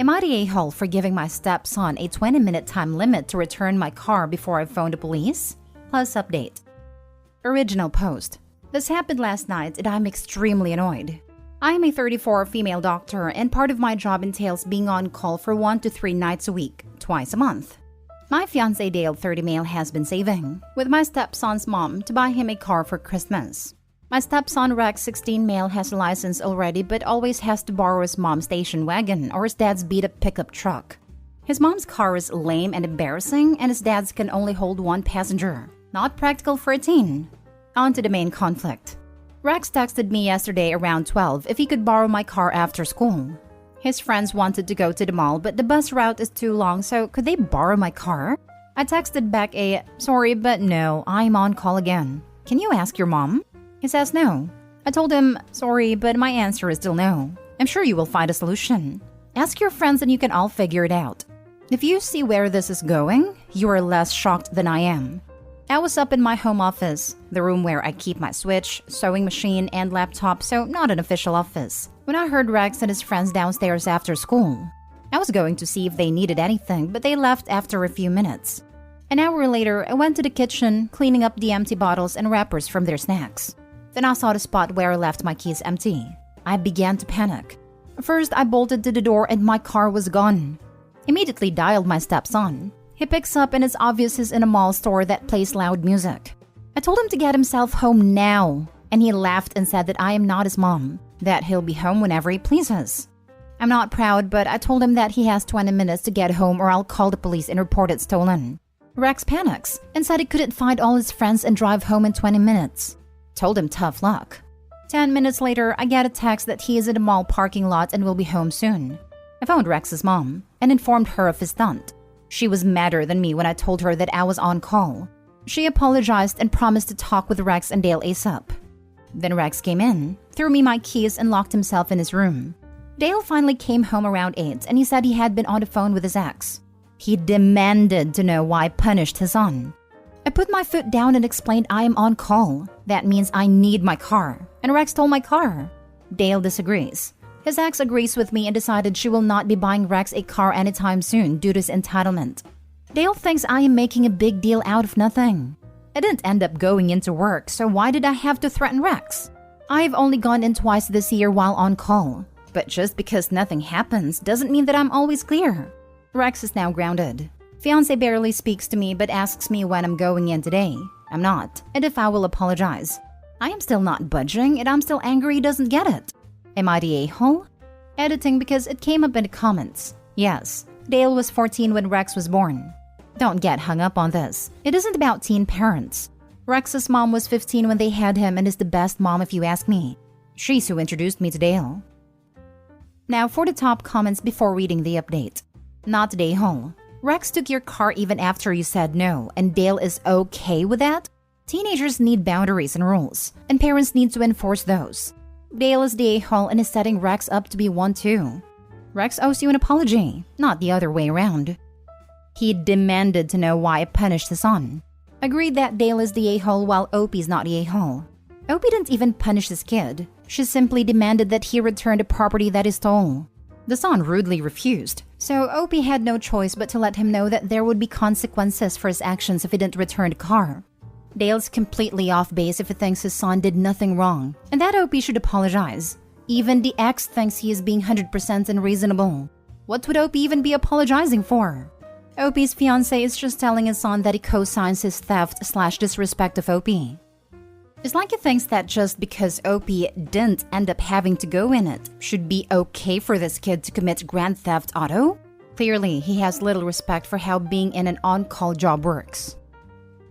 Am I the a-hole for giving my stepson a 20-minute time limit to return my car before I phone the police? Plus update. Original post. This happened last night and I'm extremely annoyed. I am a 34 female doctor and part of my job entails being on call for 1 to 3 nights a week, twice a month. My fiancé Dale, 30 male, has been saving, with my stepson's mom, to buy him a car for Christmas. My stepson Rex, 16 male, has a license already but always has to borrow his mom's station wagon or his dad's beat-up pickup truck. His mom's car is lame and embarrassing and his dad's can only hold 1 passenger. Not practical for a teen. On to the main conflict. Rex texted me yesterday around 12 if he could borrow my car after school. His friends wanted to go to the mall but the bus route is too long, so could they borrow my car? I texted back a, sorry but no, I'm on call again. Can you ask your mom? He says no. I told him, sorry but my answer is still no. I'm sure you will find a solution. Ask your friends and you can all figure it out. If you see where this is going, you are less shocked than I am. I was up in my home office, the room where I keep my switch, sewing machine, and laptop, so not an official office, when I heard Rex and his friends downstairs after school. I was going to see if they needed anything, but they left after a few minutes. An hour later, I went to the kitchen, cleaning up the empty bottles and wrappers from their snacks. Then I saw the spot where I left my keys empty. I began to panic. First, I bolted to the door and my car was gone. Immediately dialed my stepson. He picks up and it's obvious he's in a mall store that plays loud music. I told him to get himself home now, and he laughed and said that I am not his mom, that he'll be home whenever he pleases. I'm not proud, but I told him that he has 20 minutes to get home or I'll call the police and report it stolen. Rex panics and said he couldn't find all his friends and drive home in 20 minutes. Told him tough luck. 10 minutes later, I get a text that he is in a mall parking lot and will be home soon. I phoned Rex's mom and informed her of his stunt. She was madder than me when I told her that I was on call. She apologized and promised to talk with Rex and Dale ASAP. Then Rex came in, threw me my keys and locked himself in his room. Dale finally came home around 8 and he said he had been on the phone with his ex. He demanded to know why I punished his son. I put my foot down and explained I am on call. That means I need my car. And Rex stole my car. Dale disagrees. His ex agrees with me and decided she will not be buying Rex a car anytime soon due to his entitlement. Dale thinks I am making a big deal out of nothing. I didn't end up going into work, so why did I have to threaten Rex? I've only gone in twice this year while on call. But just because nothing happens doesn't mean that I'm always clear. Rex is now grounded. Fiancé barely speaks to me but asks me when I'm going in today. I'm not, and if I will apologize. I am still not budging and I'm still angry he doesn't get it. Am I the a-hole? Editing because it came up in the comments. Yes, Dale was 14 when Rex was born. Don't get hung up on this. It isn't about teen parents. Rex's mom was 15 when they had him and is the best mom if you ask me. She's who introduced me to Dale. Now for the top comments before reading the update. Not the a-hole. Rex took your car even after you said no, and Dale is okay with that? Teenagers need boundaries and rules, and parents need to enforce those. Dale is the a-hole and is setting Rex up to be one too. Rex owes you an apology, not the other way around. He demanded to know why I punished his son. Agreed that Dale is the a-hole while Opie's not the a-hole. Opie didn't even punish his kid. She simply demanded that he return the property that he stole. The son rudely refused, so Opie had no choice but to let him know that there would be consequences for his actions if he didn't return the car. Dale's completely off base if he thinks his son did nothing wrong, and that Opie should apologize. Even the ex thinks he is being 100% unreasonable. What would Opie even be apologizing for? Opie's fiancé is just telling his son that he co-signs his theft/disrespect of Opie. It's like he thinks that just because Opie didn't end up having to go in it should be okay for this kid to commit grand theft auto? Clearly, he has little respect for how being in an on-call job works.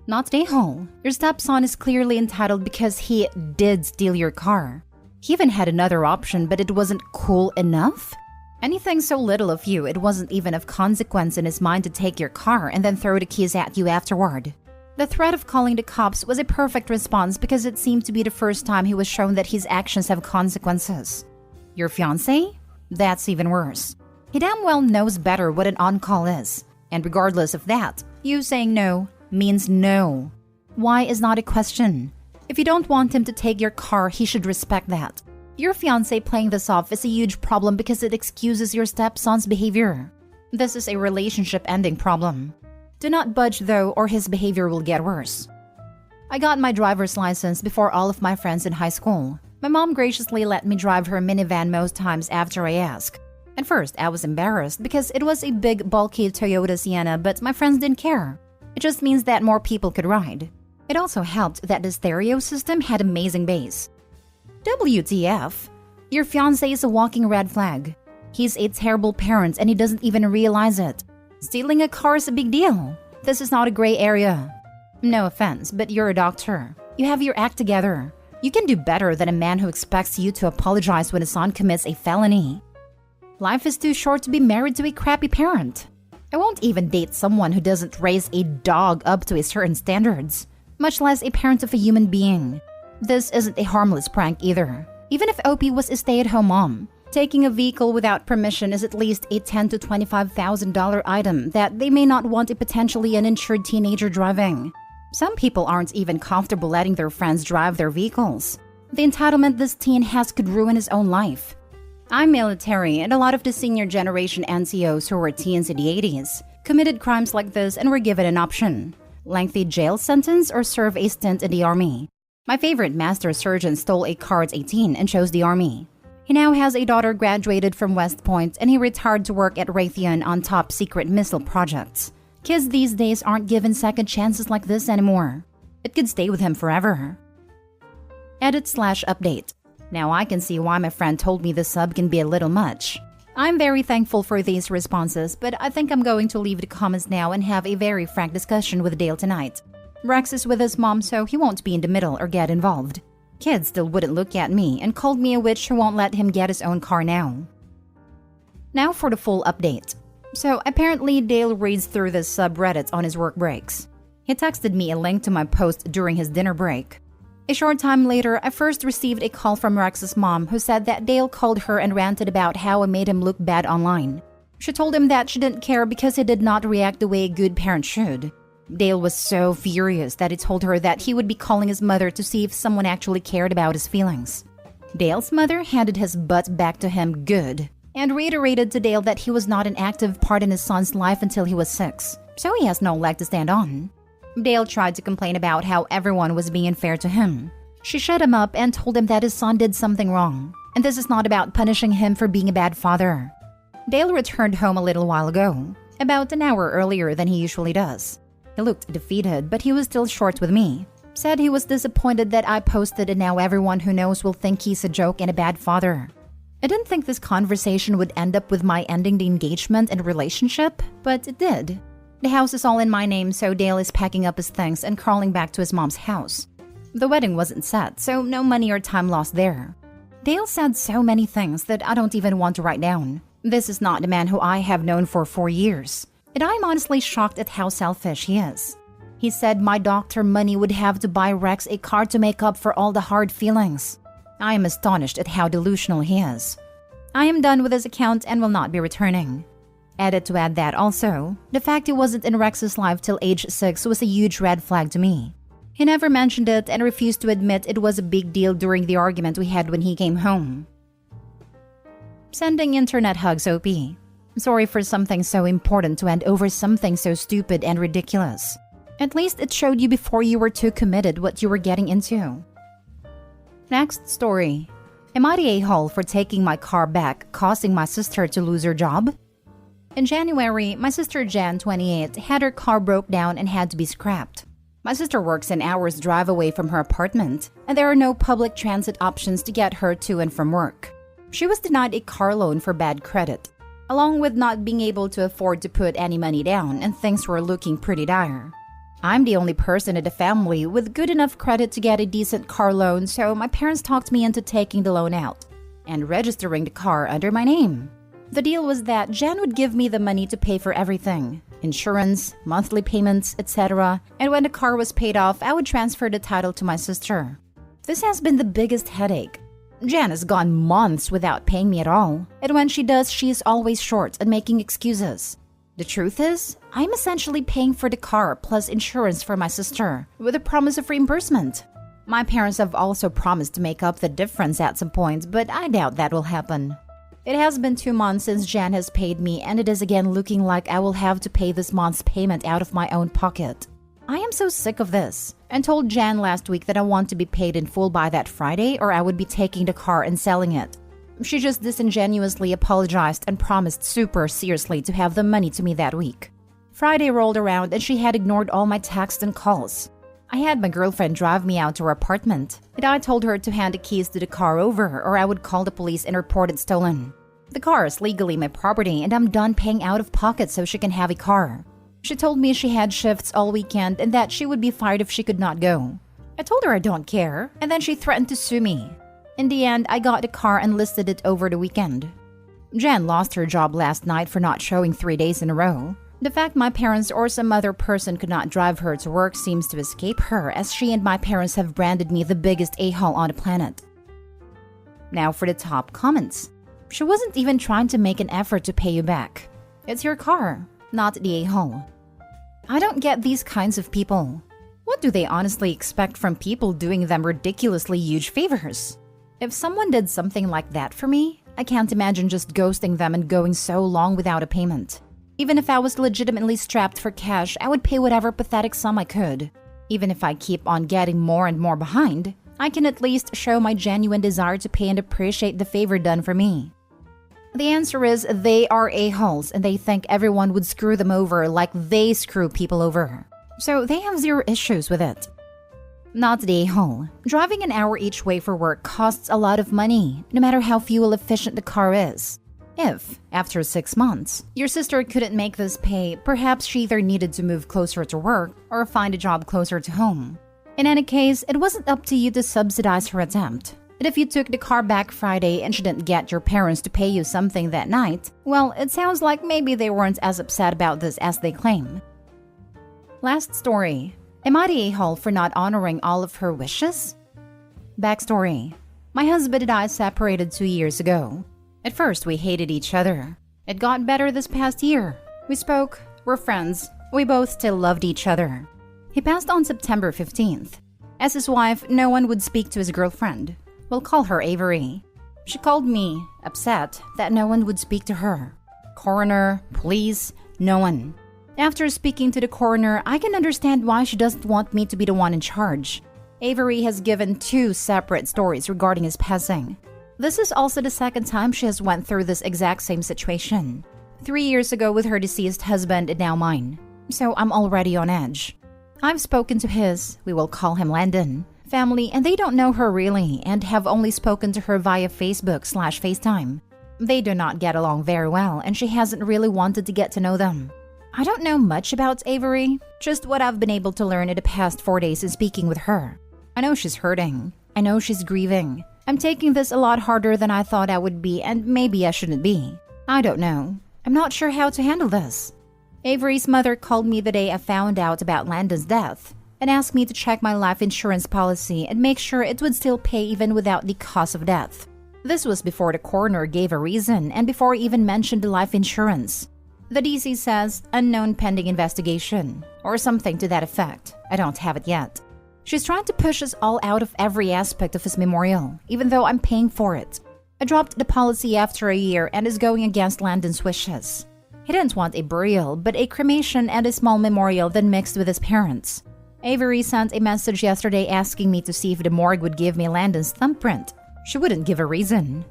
Not the a-hole. Your stepson is clearly entitled because he did steal your car. He even had another option, but it wasn't cool enough? Anything so little of you, it wasn't even of consequence in his mind to take your car and then throw the keys at you afterward. The threat of calling the cops was a perfect response because it seemed to be the first time he was shown that his actions have consequences. Your fiancé? That's even worse. He damn well knows better what an on-call is. And regardless of that, you saying no means no. Why is not a question. If you don't want him to take your car, he should respect that. Your fiancé playing this off is a huge problem because it excuses your stepson's behavior. This is a relationship-ending problem. Do not budge though, or his behavior will get worse. I got my driver's license before all of my friends in high school. My mom graciously let me drive her minivan most times after I asked. At first, I was embarrassed because it was a big, bulky Toyota Sienna, but my friends didn't care. It just means that more people could ride. It also helped that the stereo system had amazing bass. WTF? Your fiancé is a walking red flag. He's a terrible parent and he doesn't even realize it. Stealing a car is a big deal. This is not a gray area. No offense, but you're a doctor. You have your act together. You can do better than a man who expects you to apologize when his son commits a felony. Life is too short to be married to a crappy parent. I won't even date someone who doesn't raise a dog up to a certain standards, much less a parent of a human being. This isn't a harmless prank either. Even if OP was a stay-at-home mom, taking a vehicle without permission is at least a $10,000 to $25,000 item that they may not want a potentially uninsured teenager driving. Some people aren't even comfortable letting their friends drive their vehicles. The entitlement this teen has could ruin his own life. I'm military, and a lot of the senior generation NCOs who were teens in the 80s committed crimes like this and were given an option: lengthy jail sentence or serve a stint in the army. My favorite master surgeon stole a car at 18 and chose the army. He now has a daughter graduated from West Point, and he retired to work at Raytheon on top secret missile projects. Kids these days aren't given second chances like this anymore. It could stay with him forever. Edit/update. Now I can see why my friend told me the sub can be a little much. I'm very thankful for these responses, but I think I'm going to leave the comments now and have a very frank discussion with Dale tonight. Rex is with his mom, so he won't be in the middle or get involved. Kids still wouldn't look at me and called me a witch who won't let him get his own car now. Now for the full update. So apparently Dale reads through the subreddits on his work breaks. He texted me a link to my post during his dinner break. A short time later, I first received a call from Rex's mom who said that Dale called her and ranted about how I made him look bad online. She told him that she didn't care because he did not react the way a good parent should. Dale was so furious that he told her that he would be calling his mother to see if someone actually cared about his feelings. Dale's mother handed his butt back to him good and reiterated to Dale that he was not an active part in his son's life until he was 6, so he has no leg to stand on. Dale tried to complain about how everyone was being unfair to him. She shut him up and told him that his son did something wrong, and this is not about punishing him for being a bad father. Dale returned home a little while ago, about an hour earlier than he usually does. He looked defeated, but he was still short with me. Said he was disappointed that I posted and now everyone who knows will think he's a joke and a bad father. I didn't think this conversation would end up with my ending the engagement and relationship, but it did. The house is all in my name, so Dale is packing up his things and crawling back to his mom's house. The wedding wasn't set, so no money or time lost there. Dale said so many things that I don't even want to write down. This is not the man who I have known for 4 years. And I'm honestly shocked at how selfish he is. He said my doctor money would have to buy Rex a car to make up for all the hard feelings. I am astonished at how delusional he is. I am done with his account and will not be returning. Edit to add that also, the fact he wasn't in Rex's life till age 6 was a huge red flag to me. He never mentioned it and refused to admit it was a big deal during the argument we had when he came home. Sending internet hugs, OP. Sorry for something so important to end over something so stupid and ridiculous. At least it showed you before you were too committed what you were getting into. Next story. Am I the a-hole for taking my car back, causing my sister to lose her job? In January, my sister Jan, 28, had her car broke down and had to be scrapped. My sister works an hour's drive away from her apartment, and there are no public transit options to get her to and from work. She was denied a car loan for bad credit, along with not being able to afford to put any money down, and things were looking pretty dire. I'm the only person in the family with good enough credit to get a decent car loan, so my parents talked me into taking the loan out and registering the car under my name. The deal was that Jan would give me the money to pay for everything: insurance, monthly payments, etc. And when the car was paid off, I would transfer the title to my sister. This has been the biggest headache. Jan has gone months without paying me at all, and when she does, she is always short and making excuses. The truth is, I'm essentially paying for the car plus insurance for my sister, with a promise of reimbursement. My parents have also promised to make up the difference at some point, but I doubt that will happen. It has been 2 months since Jan has paid me, and it is again looking like I will have to pay this month's payment out of my own pocket. I am so sick of this, and told Jan last week that I want to be paid in full by that Friday or I would be taking the car and selling it. She just disingenuously apologized and promised super seriously to have the money to me that week. Friday rolled around and she had ignored all my texts and calls. I had my girlfriend drive me out to her apartment, and I told her to hand the keys to the car over or I would call the police and report it stolen. The car is legally my property and I'm done paying out of pocket so she can have a car. She told me she had shifts all weekend and that she would be fired if she could not go. I told her I don't care, and then she threatened to sue me. In the end, I got the car and listed it over the weekend. Jan lost her job last night for not showing 3 days in a row. The fact my parents or some other person could not drive her to work seems to escape her, as she and my parents have branded me the biggest a-hole on the planet. Now for the top comments. She wasn't even trying to make an effort to pay you back. It's your car, not the a-hole. I don't get these kinds of people. What do they honestly expect from people doing them ridiculously huge favors? If someone did something like that for me, I can't imagine just ghosting them and going so long without a payment. Even if I was legitimately strapped for cash, I would pay whatever pathetic sum I could. Even if I keep on getting more and more behind, I can at least show my genuine desire to pay and appreciate the favor done for me. The answer is they are a-holes and they think everyone would screw them over like they screw people over. So they have zero issues with it. Not the a-hole. Driving an hour each way for work costs a lot of money, no matter how fuel efficient the car is. If, after 6 months, your sister couldn't make this pay, perhaps she either needed to move closer to work or find a job closer to home. In any case, it wasn't up to you to subsidize her attempt. And if you took the car back Friday and she didn't get your parents to pay you something that night, well, it sounds like maybe they weren't as upset about this as they claim. Last story. Am I the a-hole for not honoring all of her wishes? Backstory. My husband and I separated 2 years ago. At first, we hated each other. It got better this past year. We spoke, we're friends, we both still loved each other. He passed on September 15th. As his wife, no one would speak to his girlfriend. We'll call her Avery. She called me, upset that no one would speak to her. Coroner, police, no one. After speaking to the coroner, I can understand why she doesn't want me to be the one in charge. Avery has given 2 separate stories regarding his passing. This is also the second time she has went through this exact same situation. 3 years ago with her deceased husband and now mine. So I'm already on edge. I've spoken to his, we will call him Landon, family, and they don't know her really and have only spoken to her via Facebook/FaceTime. They do not get along very well and she hasn't really wanted to get to know them. I don't know much about Avery, just what I've been able to learn in the past 4 days in speaking with her. I know she's hurting. I know she's grieving. I'm taking this a lot harder than I thought I would be, and maybe I shouldn't be. I don't know. I'm not sure how to handle this. Avery's mother called me the day I found out about Landon's death and asked me to check my life insurance policy and make sure it would still pay even without the cause of death. This was before the coroner gave a reason and before I even mentioned the life insurance. The DC says, unknown pending investigation, or something to that effect. I don't have it yet. She's trying to push us all out of every aspect of his memorial, even though I'm paying for it. I dropped the policy after a year and is going against Landon's wishes. He didn't want a burial, but a cremation and a small memorial then mixed with his parents. Avery sent a message yesterday asking me to see if the morgue would give me Landon's thumbprint. She wouldn't give a reason.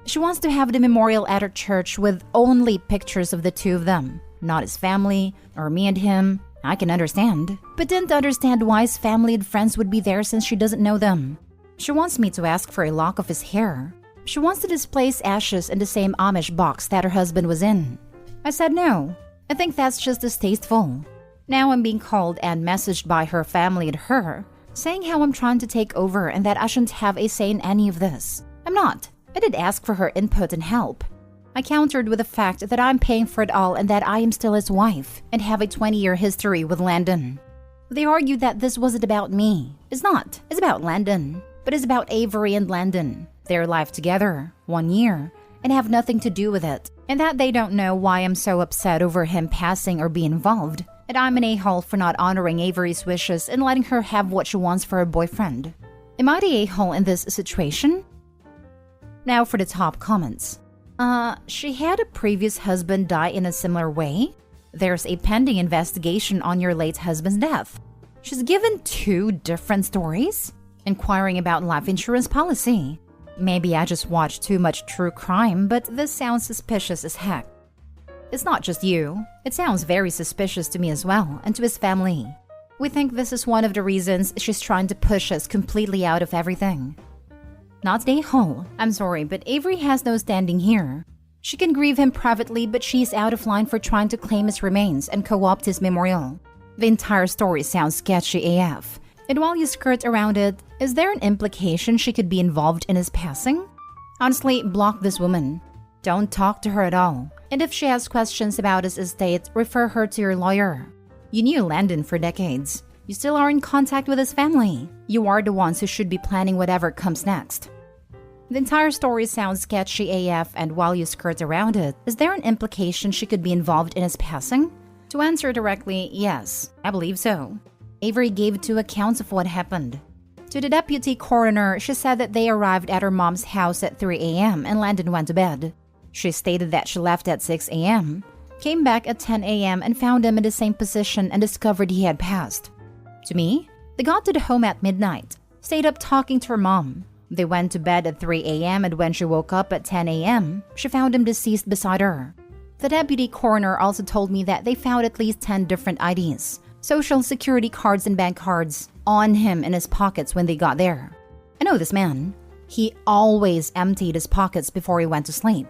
She wants to have the memorial at her church with only pictures of the 2 of them, not his family or me and him. I can understand, but didn't understand why his family and friends would be there since she doesn't know them. She wants me to ask for a lock of his hair. She wants to display his ashes in the same Amish box that her husband was in. I said no. I think that's just distasteful. Now I'm being called and messaged by her family and her, saying how I'm trying to take over and that I shouldn't have a say in any of this. I'm not. I did ask for her input and help. I countered with the fact that I'm paying for it all and that I am still his wife and have a 20-year history with Landon. They argued that this wasn't about me. It's not. It's about Landon. But it's about Avery and Landon. Their life together, 1 year, and have nothing to do with it. And that they don't know why I'm so upset over him passing or being involved. And I'm an a-hole for not honoring Avery's wishes and letting her have what she wants for her boyfriend. Am I the a-hole in this situation? Now for the top comments. She had a previous husband die in a similar way? There's a pending investigation on your late husband's death. She's given 2 different stories? Inquiring about life insurance policy. Maybe I just watched too much true crime, but this sounds suspicious as heck. It's not just you. It sounds very suspicious to me as well, and to his family. We think this is one of the reasons she's trying to push us completely out of everything. Not the a-hole. I'm sorry, but Avery has no standing here. She can grieve him privately, but she's out of line for trying to claim his remains and co-opt his memorial. The entire story sounds sketchy AF. And while you skirt around it, is there an implication she could be involved in his passing? Honestly, block this woman. Don't talk to her at all. And if she has questions about his estate, refer her to your lawyer. You knew Landon for decades. You still are in contact with his family. You are the ones who should be planning whatever comes next. The entire story sounds sketchy AF, and while you skirt around it, is there an implication she could be involved in his passing? To answer directly, yes, I believe so. Avery gave 2 accounts of what happened. To the deputy coroner, she said that they arrived at her mom's house at 3 a.m. and Landon went to bed. She stated that she left at 6 a.m., came back at 10 a.m. and found him in the same position and discovered he had passed. To me, they got to the home at midnight, stayed up talking to her mom. They went to bed at 3 a.m. and when she woke up at 10 a.m., she found him deceased beside her. The deputy coroner also told me that they found at least 10 different IDs, social security cards and bank cards, on him in his pockets when they got there. I know this man. He always emptied his pockets before he went to sleep,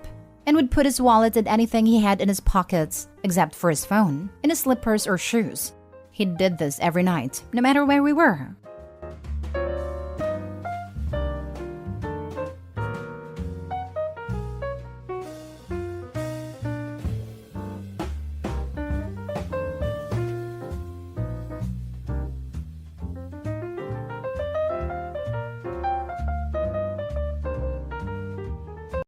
and would put his wallet and anything he had in his pockets, except for his phone, in his slippers or shoes. He did this every night, no matter where we were.